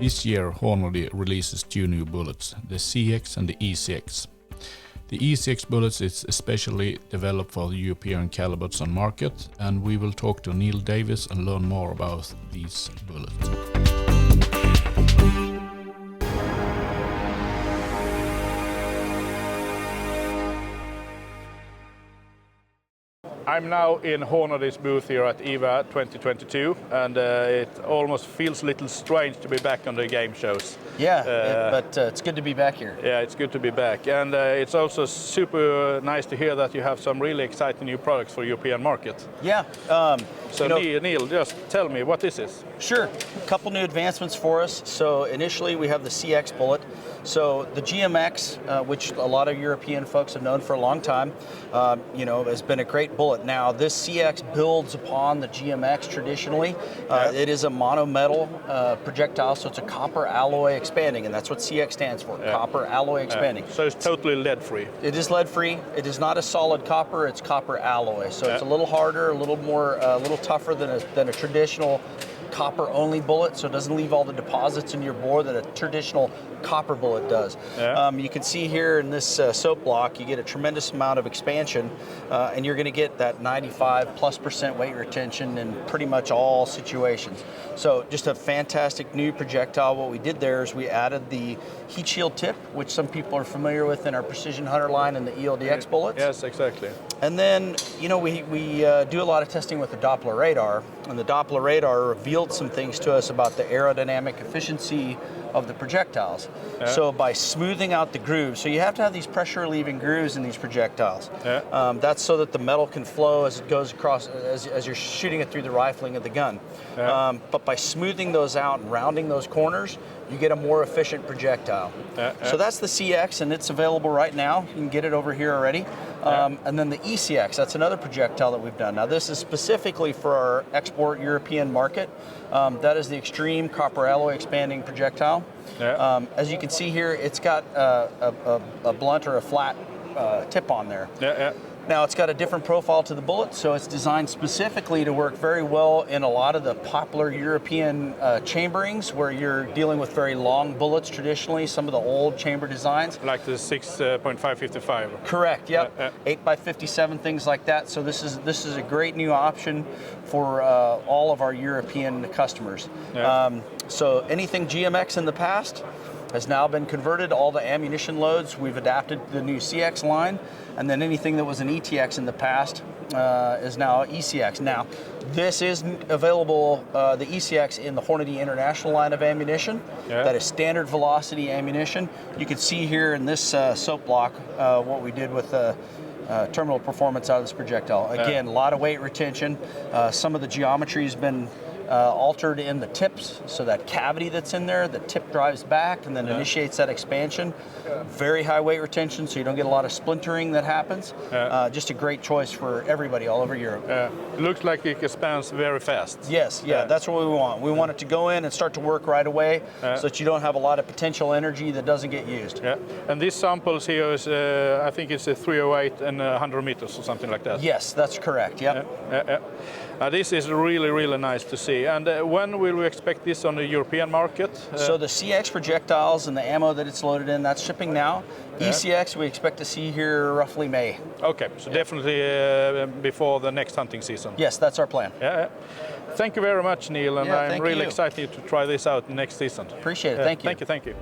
This year Hornady releases 2 new bullets, the CX and the ECX. The ECX bullets is especially developed for the European calibers on market, and we will talk to Neil Davies and learn more about these bullets. I'm now in Hornady's booth here at Iwa 2022, and it almost feels a little strange to be back on the game shows. Yeah, but it's good to be back here. Yeah, it's good to be back, and it's also super nice to hear that you have some really exciting new products for European market. Yeah. So Neil, just tell me, what is this? Sure, a couple new advancements for us. So initially we have the CX bullet. So the GMX, which a lot of European folks have known for a long time, has been a great bullet. Now this CX builds upon the GMX traditionally. It is a mono-metal projectile, so it's a copper alloy expanding, and that's what CX stands for, copper alloy expanding. So it's totally lead-free? It is lead-free. It is not a solid copper, it's copper alloy. So it's a little harder, a little more, a little tougher than a traditional copper-only bullet, so it doesn't leave all the deposits in your bore that a traditional copper bullet does. You can see here in this soap block, you get a tremendous amount of expansion, and you're going to get that 95+% weight retention in pretty much all situations. So just a fantastic new projectile. What we did there is we added the heat shield tip, which some people are familiar with in our Precision Hunter line and the ELDX bullets. Yes, exactly. And then, we do a lot of testing with the Doppler radar, and the Doppler radar revealed some things to us about the aerodynamic efficiency of the projectiles. So by smoothing out the grooves, so you have to have these pressure relieving grooves in these projectiles. That's so that the metal can flow as it goes across, as you're shooting it through the rifling of the gun. But by smoothing those out and rounding those corners, you get a more efficient projectile. So that's the CX, and it's available right now. You can get it over here already. And then the ECX, that's another projectile that we've done. Now this is specifically for our export European market. That is the extreme copper alloy expanding projectile. As you can see here, it's got a blunt or a flat tip on there. Now it's got a different profile to the bullet, so it's designed specifically to work very well in a lot of the popular European chamberings where you're dealing with very long bullets traditionally, some of the old chamber designs. Like the 6.555. Correct, yep. 8x57, things like that. So this is a great new option for all of our European customers. So anything GMX in the past has now been converted. All the ammunition loads, we've adapted the new CX line, and then anything that was an ETX in the past is now ECX. Now, this is available, the ECX, in the Hornady International line of ammunition. That is standard velocity ammunition. You can see here in this soap block what we did with the terminal performance out of this projectile. Again, a lot of weight retention. Some of the geometry has been altered in the tips, so that cavity that's in there, the tip drives back and then initiates that expansion. Very high weight retention, so you don't get a lot of splintering that happens. Just a great choice for everybody all over Europe. It looks like it expands very fast. Yes, that's what we want. We want it to go in and start to work right away, so that you don't have a lot of potential energy that doesn't get used. And these samples here is, I think it's a 308 and 100 meters or something like that. Yes, that's correct. This is really, really nice to see. And when will we expect this on the European market? So the CX projectiles and the ammo that it's loaded in, that's shipping now. ECX we expect to see here roughly May. Okay, so definitely before the next hunting season. Yes, that's our plan. Thank you very much, Neil, and I'm really excited to try this out next season. Appreciate it, thank you. Thank you.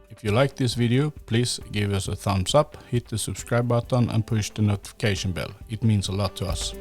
If you like this video, please give us a thumbs up, hit the subscribe button and push the notification bell. It means a lot to us.